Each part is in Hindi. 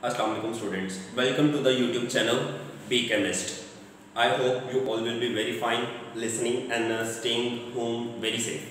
Assalamu alaikum students. Welcome to the YouTube channel Be Chemist. I hope you all will be very fine listening and staying home very safe.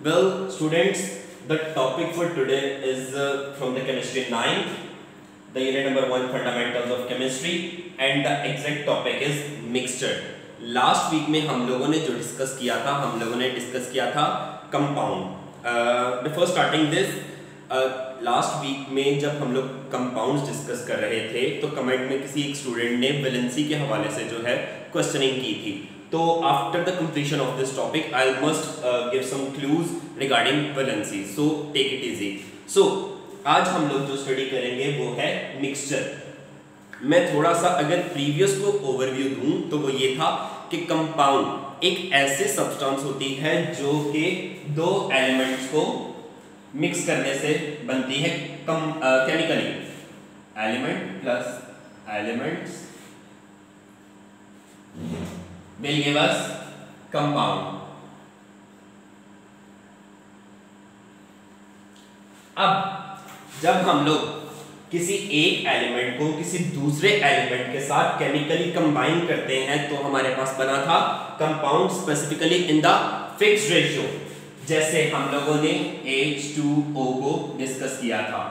Well, students, the topic for today is from the chemistry 9, the unit number 1 fundamentals of chemistry, and the exact topic is mixture. Last week में हम लोगों ने जो डिस्कस किया था compound. Before starting this, last week में जब हम लोग कंपाउंड्स डिस्कस कर रहे थे तो कमेंट में किसी एक स्टूडेंट ने वैलेंसी के हवाले से जो है क्वेश्चनिंग की थी. तो after the completion of this topic I must give some clues regarding valency, so take it easy. So आज हम लोग जो स्टडी करेंगे वो है मिक्सचर. मैं थोड़ा सा अगर प्रीवियस को ओवरव्यू दूं तो वो ये था कि कंपाउंड एक ऐसे सब्सटेंस होती है जो कि दो एलिमेंट्स को मिक्स करने से बनती है chemically. Element plus elements will give us compound. अब जब हम लोग किसी एक एलिमेंट को किसी दूसरे एलिमेंट के साथ केमिकली कंबाइन करते हैं तो हमारे पास बना था compound, specifically in the fixed ratio. जैसे हम लोगों ने H2O को डिस्कस किया था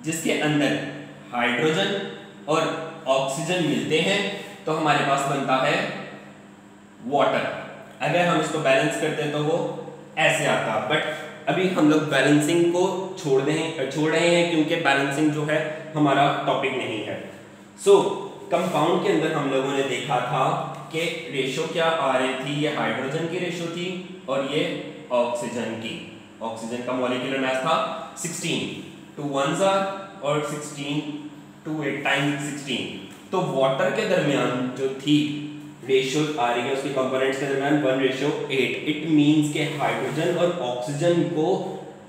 जिसके अंदर हाइड्रोजन और ऑक्सीजन मिलते हैं तो हमारे पास बनता है वाटर. अगर हम इसको बैलेंस करते हैं तो वो ऐसे आता, बट अभी हम लोग बैलेंसिंग को छोड़ रहे हैं क्योंकि बैलेंसिंग जो है हमारा टॉपिक नहीं है. सो कंपाउंड के अंदर हम लोगों ने देखा था कि रेशो क्या आ रही थी. ये हाइड्रोजन की रेशो थी और ये ऑक्सीजन की. ऑक्सीजन का मॉलिक्यूलर मास था 16, 2 1s are और 16 2 8 टाइम्स 16. तो वाटर के दरमियान जो थी रेशियो आ रही है उसके कंपोनेंट्स के दरमियान 1:8. इट मींस के हाइड्रोजन और ऑक्सीजन को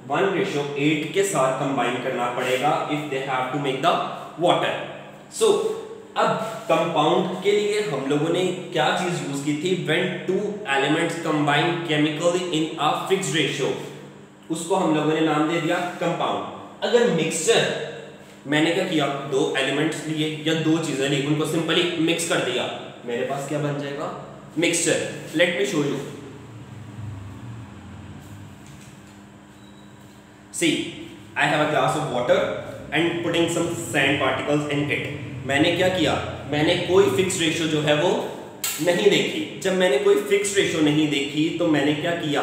1:8 के साथ कंबाइन करना पड़ेगा if they have to make the water. So अब कंपाउंड के लिए हम लोगों ने क्या चीज यूज की थी. When two elements combine chemically in a fixed ratio, उसको हम लोगों ने नाम दे दिया कंपाउंड. अगर मिक्सचर, मैंने क्या किया, दो एलिमेंट्स लिए या दो चीजें ली, उनको सिंपली मिक्स कर दिया, मेरे पास क्या बन जाएगा, mixture. Let me show you. See, I have a glass of water and putting some sand particles in it. मैंने क्या किया, मैंने कोई फिक्स रेशियो जो है वो नहीं देखी. जब मैंने कोई फिक्स रेशियो नहीं देखी तो मैंने क्या किया,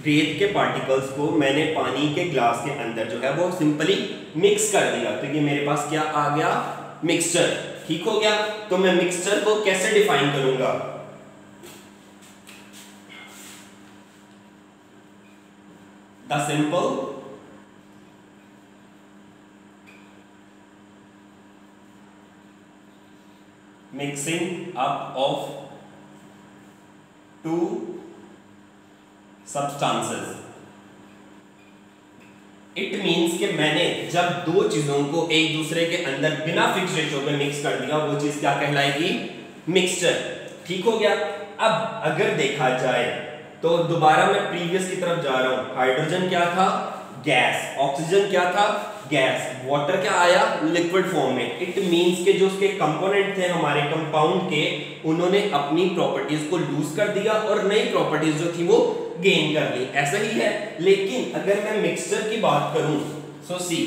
रेत के पार्टिकल्स को मैंने पानी के ग्लास के अंदर जो है वो सिंपली मिक्स कर दिया. तो ये मेरे पास क्या आ गया, मिक्सचर. ठीक हो गया. तो मैं मिक्सचर को कैसे डिफाइन करूंगा, the simple mixing up of to substances. It means कि मैंने जब दो चीजों को एक दूसरे के अंदर बिना फिक्स रेशियो पे मिक्स कर दिया, वो चीज क्या कहलाएगी, मिक्सचर. ठीक हो गया. अब अगर देखा जाए तो दोबारा मैं प्रीवियस की तरफ जा रहा हूं. हाइड्रोजन क्या था, गैस. ऑक्सीजन क्या था, गैस. वाटर क्या आया, लिक्विड फॉर्म में. इट मींस के जो उसके कंपोनेंट थे हमारे कंपाउंड के, उन्होंने अपनी प्रॉपर्टीज को लूज कर दिया और नई प्रॉपर्टीज जो थी वो गेन कर ली. ऐसा ही है. लेकिन अगर मैं मिक्सचर की बात करूं, सो सी,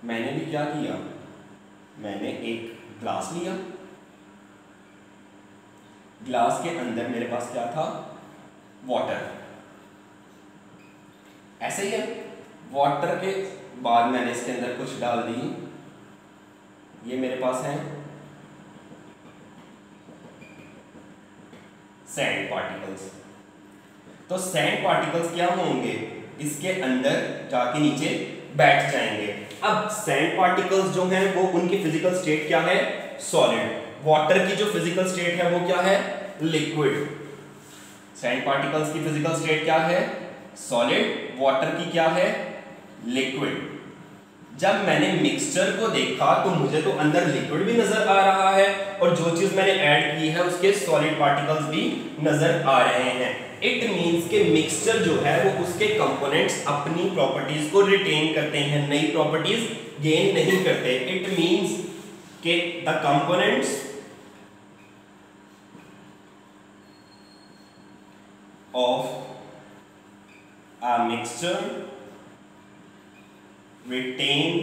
मैंने भी क्या किया, मैंने एक ग्लास लिया. ग्लास के अंदर मेरे पास क्या था, वाटर. ऐसे ही है. वाटर के बाद मैंने इसके अंदर कुछ डाल दी. ये मेरे पास है सैंड पार्टिकल्स. तो सैंड पार्टिकल्स क्या होंगे, इसके अंदर जाके नीचे बैठ जाएंगे. अब सैंड पार्टिकल्स जो हैं वो उनकी फिजिकल स्टेट क्या है, सॉलिड. वाटर की जो फिजिकल स्टेट है वो क्या है, लिक्विड. सैंड पार्टिकल्स की फिजिकल स्टेट क्या है, सॉलिड. वाटर की क्या है, लिक्विड. जब मैंने मिक्सचर को देखा तो मुझे तो अंदर लिक्विड भी नजर आ रहा है और जो चीज मैंने ऐड की है उसके सॉलिड पार्टिकल्स भी नजर आ रहे हैं। इट मींस के मिक्सचर जो है वो उसके कंपोनेंट्स अपनी प्रॉपर्टीज को रिटेन करते हैं, नई प्रॉपर्टीज गेन नहीं करते। इट मींस के the components of a mixture retain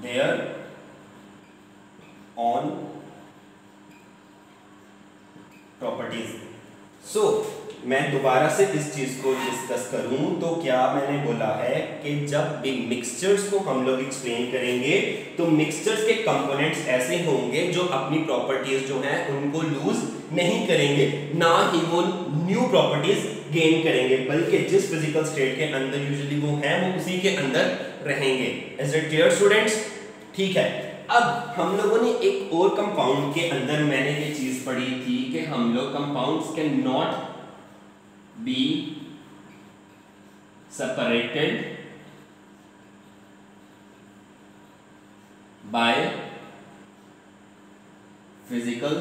their own properties। So मैं दोबारा से इस चीज को डिस्कस करूं तो क्या मैंने बोला है कि जब भी मिक्सचर्स को हम लोग एक्सप्लेन करेंगे तो मिक्सचर्स के कंपोनेंट्स ऐसे होंगे जो अपनी प्रॉपर्टीज जो हैं उनको लूज नहीं करेंगे, ना ही वो न्यू प्रॉपर्टीज गेन करेंगे, बल्कि जिस फिजिकल स्टेट के अंदर यूजुअली वो हैं वो उसी के अंदर रहेंगे। Is it clear students? ठीक है। अब हम लोगों ने एक और कंपाउंड के अंदर मैंने ये चीज पढ़ी थी कि हम लोग compounds can not be separated by physical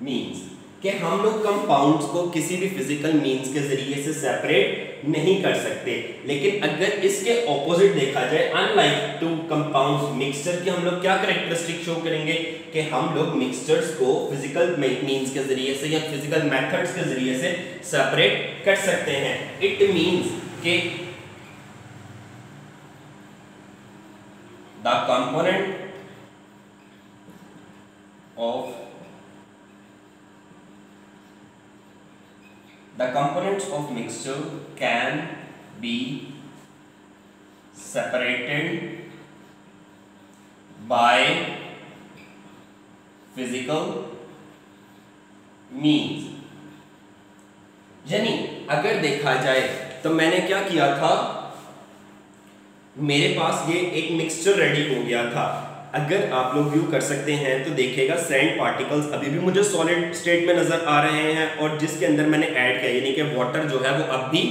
means, कि हम लोग कंपाउंड्स को किसी भी फिजिकल मींस के जरिए से सेपरेट नहीं कर सकते। लेकिन अगर इसके ऑपोजिट देखा जाए, अनलाइक टू कंपाउंड्स मिक्सचर के हम लोग क्या कैरेक्टरिस्टिक शो करेंगे कि हम लोग मिक्सचर्स को फिजिकल मींस के जरिए से या फिजिकल मेथड्स के जरिए से सेपरेट कर सकते हैं। इट मींस के the component of the components of mixture can be separated by physical means। यानी अगर देखा जाए तो मैंने क्या किया था, मेरे पास ये एक मिक्सचर रेडी हो गया था। अगर आप लोग व्यू कर सकते हैं तो देखिएगा सैंड पार्टिकल्स अभी भी मुझे सॉलिड स्टेट में नजर आ रहे हैं और जिसके अंदर मैंने ऐड किया यानी कि वाटर जो है वो अब भी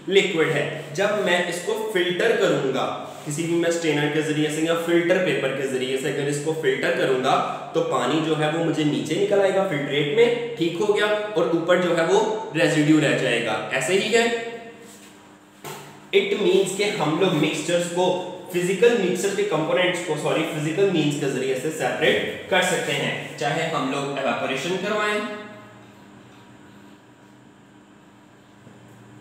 लिक्विड है। जब मैं इसको फिल्टर करूंगा किसी भी मैं स्ट्रेनर के जरिए से या फिल्टर पेपर के जरिए से अगर इसको फिल्टर करूंगा तो पानी जो है वो मुझे नीचे निकल आएगा फिल्ट्रेट में, ठीक हो गया, और ऊपर जो है वो रेजिड्यू रह जाएगा। ऐसे ही है। इट मींस के हम लोग मिक्सचर्स को फिजिकल मिक्सचर के कंपोनेंट्स को फिजिकल मींस के जरिए से सेपरेट कर सकते हैं, चाहे हम लोग एवापोरेशन करवाएं।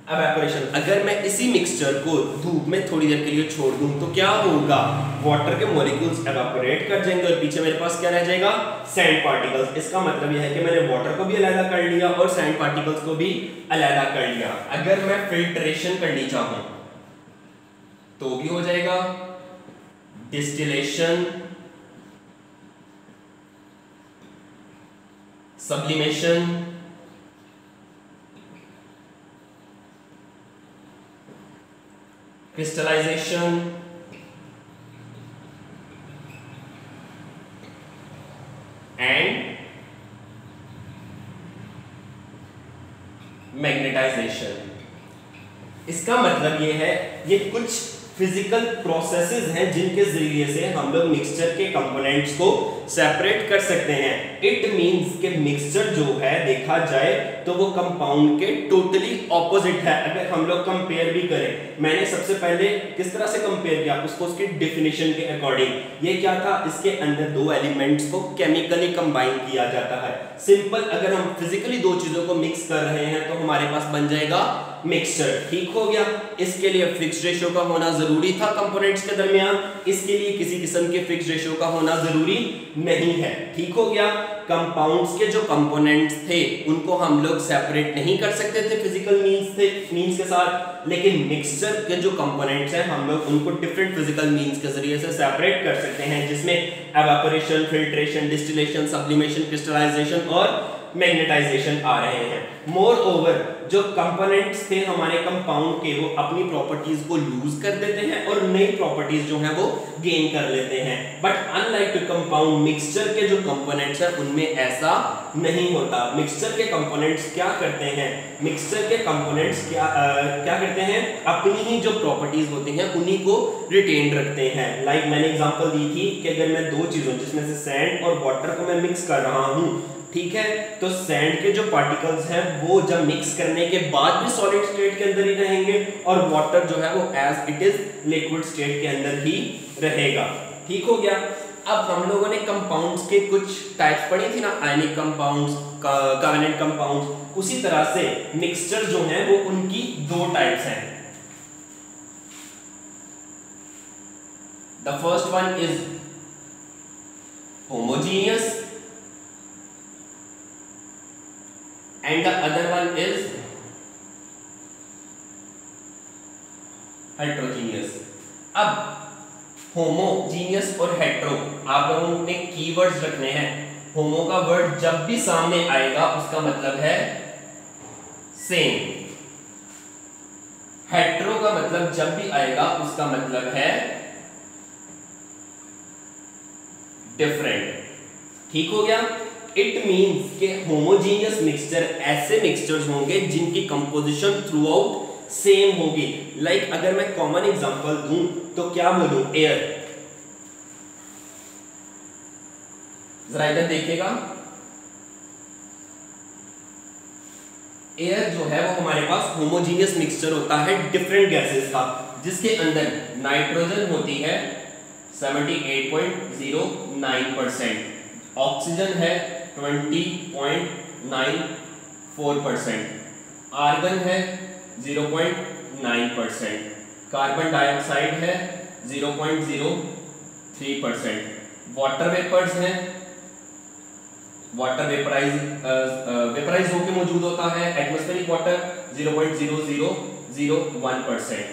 एवापोरेशन, अगर मैं इसी मिक्सचर को धूप में थोड़ी देर के लिए छोड़ दूं तो क्या होगा, वाटर के मॉलिक्यूल्स एवापोरेट कर जाएंगे और पीछे मेरे पास क्या रह जाएगा, सैंड पार्टिकल्स। इसका मतलब यह है कि मैंने वाटर को भी अलग कर लिया और सैंड पार्टिकल्स को भी अलग कर लिया। अगर मैं फिल्ट्रेशन करनी चाहूं तो भी हो जाएगा, distillation, sublimation, crystallization, and magnetization. इसका मतलब यह है ये कुछ फिजिकल प्रोसेसेस हैं जिनके जरिए से हम लोग मिक्सचर के कंपोनेंट्स को सेपरेट कर सकते हैं। इट मींस कि मिक्सचर जो है देखा जाए तो वो कंपाउंड के टोटली ऑपोजिट है। अगर हम लोग कंपेयर भी करें, मैंने सबसे पहले किस तरह से कंपेयर किया उसको उसकी डेफिनेशन के अकॉर्डिंग। ये क्या था, इसके अंदर दो एलिमेंट्स को केमिकली कंबाइन किया जाता है। सिंपल, अगर हम फिजिकली दो चीजों को मिक्स कर रहे हैं तो हमारे पास बन जाएगा मिक्सचर, ठीक हो गया। इसके लिए फिक्स्ड रेशियो का होना जरूरी था कंपोनेंट्स के दरमियान, इसके लिए किसी किस्म के फिक्स्ड रेशियो का होना जरूरी नहीं है, ठीक हो गया। कंपाउंड्स के जो कंपोनेंट्स थे उनको हम लोग सेपरेट नहीं कर सकते थे फिजिकल मींस के साथ, लेकिन मिक्सचर के जो कंपोनेंट्स हैं हम लोग उनको डिफरेंट फिजिकल मींस के जरिए से सेपरेट कर सकते हैं, जिसमें evaporation, filtration, distillation, sublimation, crystallization और मैग्नेटाइजेशन आ रहे हैं। मोर ओवर जो कंपोनेंट्स थे हमारे कंपाउंड के वो अपनी प्रॉपर्टीज को लूज कर देते हैं और नई प्रॉपर्टीज जो है वो गेन कर लेते हैं। But unlike to compound, mixture के जो कंपोनेंट्स है उनमें ऐसा नहीं होता। मिक्सचर के कंपोनेंट्स क्या करते हैं, मिक्सचर के कंपोनेंट्स क्या करते हैं, अपनी ही जो प्रॉपर्टीज होती हैं उन्हीं को रिटेन रखते हैं। लाइक मैंने एग्जांपल दी थी कि अगर मैं दो चीजों जिसमें से सैंड और वाटर को मैं मिक्स कर रहा हूं, ठीक है, तो सैंड के जो पार्टिकल्स हैं वो जब मिक्स करने के बाद भी सॉलिड स्टेट के अंदर ही रहेंगे और वाटर जो है वो as it is liquid state के अंदर ही रहेगा। ठीक हो गया। अब हम लोगों ने कंपाउंड्स के कुछ टाइप्स पढ़ी थी ना, आयनिक कंपाउंड्स, कोवेलेंट कंपाउंड्स। उसी तरह से मिक्सचर जो है वो उनकी दो टाइप्स हैं। The first one is homogeneous and the other one is heterogeneous। अब होमोजीनियस और हेट्रो आप लोगों ने कीवर्ड्स रखने हैं। होमो का वर्ड जब भी सामने आएगा उसका मतलब है सेम, हेट्रो का मतलब जब भी आएगा उसका मतलब है डिफरेंट। ठीक हो गया। इट मीन्स के होमोजेनियस मिक्सचर ऐसे मिक्सचर्स होंगे जिनकी कंपोजिशन थ्रू आउट सेम होगी। लाइक अगर मैं कॉमन एग्जांपल दूं तो क्या बोलूं, एयर। जरा इधर देखिएगा, एयर जो है वो हमारे पास होमोजेनियस मिक्सचर होता है डिफरेंट गैसेस का, जिसके अंदर नाइट्रोजन होती है 78.09%, ऑक्सीजन है 20.94%, आर्गन है 0.9%, कार्बन डाइऑक्साइड है 0.03%, वाटर वेपर्स हैं, वाटर वेपराइज होकर मौजूद होता है, एटमॉस्फेरिक वाटर 0.0001%।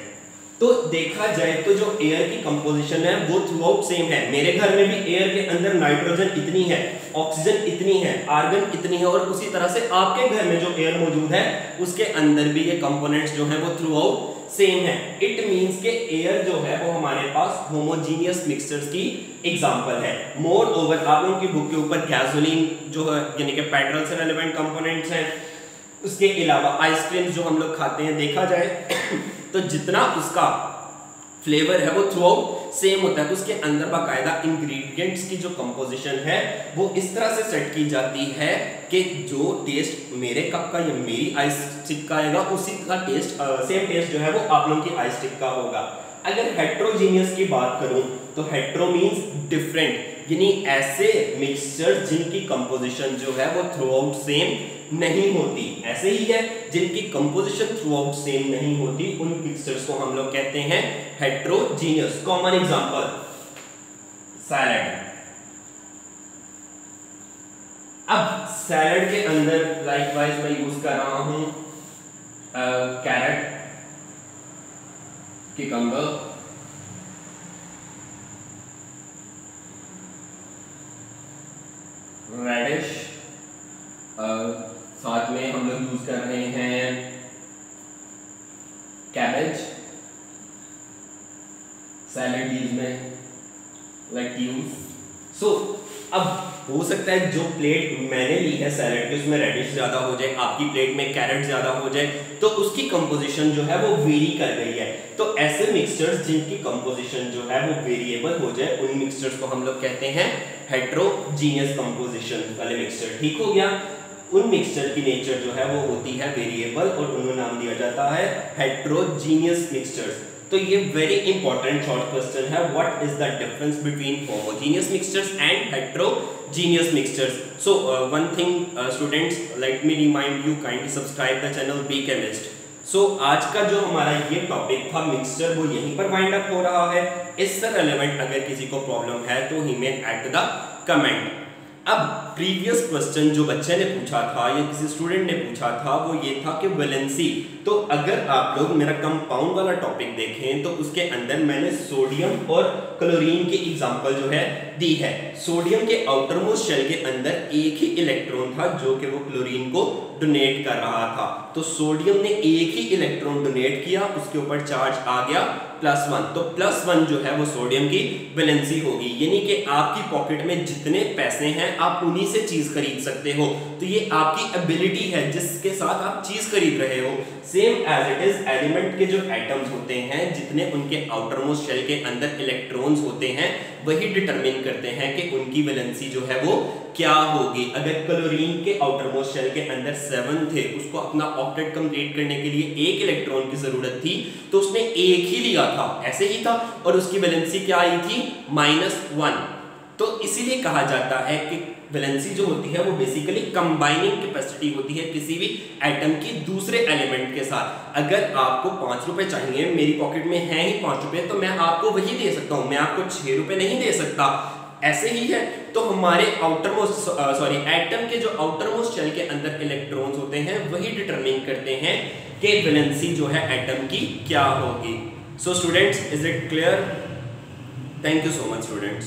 तो देखा जाए तो जो एयर की कंपोजिशन है वो थ्रू आउट सेम है। मेरे घर में भी एयर के अंदर नाइट्रोजन इतनी है, ऑक्सीजन इतनी है, आर्गन इतनी है, और उसी तरह से आपके घर में जो एयर मौजूद है उसके अंदर भी ये कंपोनेंट्स जो है वो थ्रू आउट सेम है। इट मींस के एयर जो है वो हमारे पास होमोजेनियस मिक्सचर्स की एग्जांपल है। मोर ओवर आप लोगों की बुक के ऊपर गैसोलीन जो है यानी कि पेट्रोल से रेलेवेंट कंपोनेंट्स हैं, उसके अलावा आइसक्रीम जो हम लोग खाते हैं, देखा जाए तो जितना उसका फ्लेवर है वो थ्रू आउट सेम होता है। उसके अंदर बाकायदा इंग्रेडिएंट्स की जो कंपोजिशन है वो इस तरह से सेट की जाती है कि जो टेस्ट मेरे कप का या मेरी आइस स्टिक का आएगा उसी का टेस्ट सेम टेस्ट जो है वो आप लोगों की आइस स्टिक का होगा। अगर हेट्रोजीनियस की बात करूं तो हेट्रो मींस डिफरेंट, यानी ऐसे मिक्सचर जिनकी कंपोजिशन जो है वो थ्रू आउट सेम नहीं होती। ऐसे ही है जिनकी कंपोजिशन थ्रू आउट सेम नहीं होती उन मिक्सचर्स को हम लोग कहते हैं हेट्रोजीनियस। Common example salad. अब सैलड के अंदर लाइकवाइज मैं यूज कर रहा हूं कैरेट, cucumber, रेडिश, साथ में हम लोग यूज कर रहे हैं कैबेज, सैलड लीव्स में लेट्यूस। सो अब हो सकता है जो प्लेट मैंने ली है सैलड की उसमें रेडिश ज्यादा हो जाए, आपकी प्लेट में कैरेट ज्यादा हो जाए, तो उसकी कंपोजिशन जो है वो वेरी कर रही है। तो ऐसे मिक्सचर्स जिनकी कंपोजिशन जो है वो वेरिएबल हो जाए उन मिक्सचर्स को हम लोग कहते हैं हेट्रोजीनियस कंपोजिशन वाले मिक्सचर। ठीक हो गया। उन मिक्सचर की नेचर जो है वो होती है वेरिएबल और उन्हें नाम दिया जाता है हेट्रोजीनियस मिक्सचर्स। तो ये वेरी इंपॉर्टेंट शॉर्ट क्वेश्चन है, what is the difference between homogeneous mixtures and heterogeneous mixtures. So one thing students, let me remind you, kindly subscribe the channel be chemist. So आज का जो हमारा ये टॉपिक था मिक्सचर वो यहीं पर वाइंड अप हो रहा है। इससे रेलेवेंट अगर किसी को प्रॉब्लम है तो ही मे ऐड द कमेंट। अब प्रीवियस क्वेश्चन जो बच्चे ने पूछा था या किसी स्टूडेंट ने पूछा था वो ये था कि वैलेंसी। तो अगर आप लोग मेरा कंपाउंड वाला टॉपिक देखें तो उसके अंदर मैंने सोडियम और क्लोरीन की एग्जांपल जो है दी है। सोडियम के आउटर मोस्ट शेल के अंदर एक ही इलेक्ट्रॉन था जो कि वो क्लोरीन को डोनेट कर रहा था। तो सोडियम ने एक ही इलेक्ट्रॉन डोनेट किया, उसके ऊपर चार्ज आ गया +1। तो +1 जो है वो सोडियम की वैलेंसी होगी, यानी कि आपकी पॉकेट में जितने पैसे हैं आप उन्हीं से चीज खरीद सकते हो। तो ये आपकी एबिलिटी है जिसके साथ आप चीज खरीद रहे हो। Same as it is element के जो एटम्स होते हैं, जितने उनके आउटर मोस्ट शेल के अंदर इलेक्ट्रॉन्स होते हैं, वही डिटरमिन करते हैं कि उनकी वैलेंसी जो है वो क्या होगी। अगर क्लोरीन के आउटर मोस्ट शेल के अंदर 7 थे, उसको अपना ऑक्टेट कंप्लीट करने के लिए एक इलेक्ट्रॉन की जरूरत थी, तो उसने एक ही लिया था, ऐसे ही था, और उसकी वैलेंसी क्या आई थी? -1। तो इसीलिए कहा जाता है कि वैलेंसी जो होती है वो बेसिकली कंबाइनिंग कैपेसिटी होती है किसी भी एटम की दूसरे एलिमेंट के साथ। अगर आपको 5 रुपए चाहिए, मेरी पॉकेट में है ही 5 रुपए, तो मैं आपको वही दे सकता हूं, मैं आपको 6 रुपए नहीं दे सकता। ऐसे ही है। तो हमारे एटम के जो आउटर मोस्ट शेल के अंदर इलेक्ट्रॉन्स होते हैं वही डिटरमिन करते हैं कि वैलेंसी जो है एटम की क्या होगी। So students, is it clear? Thank you so much students.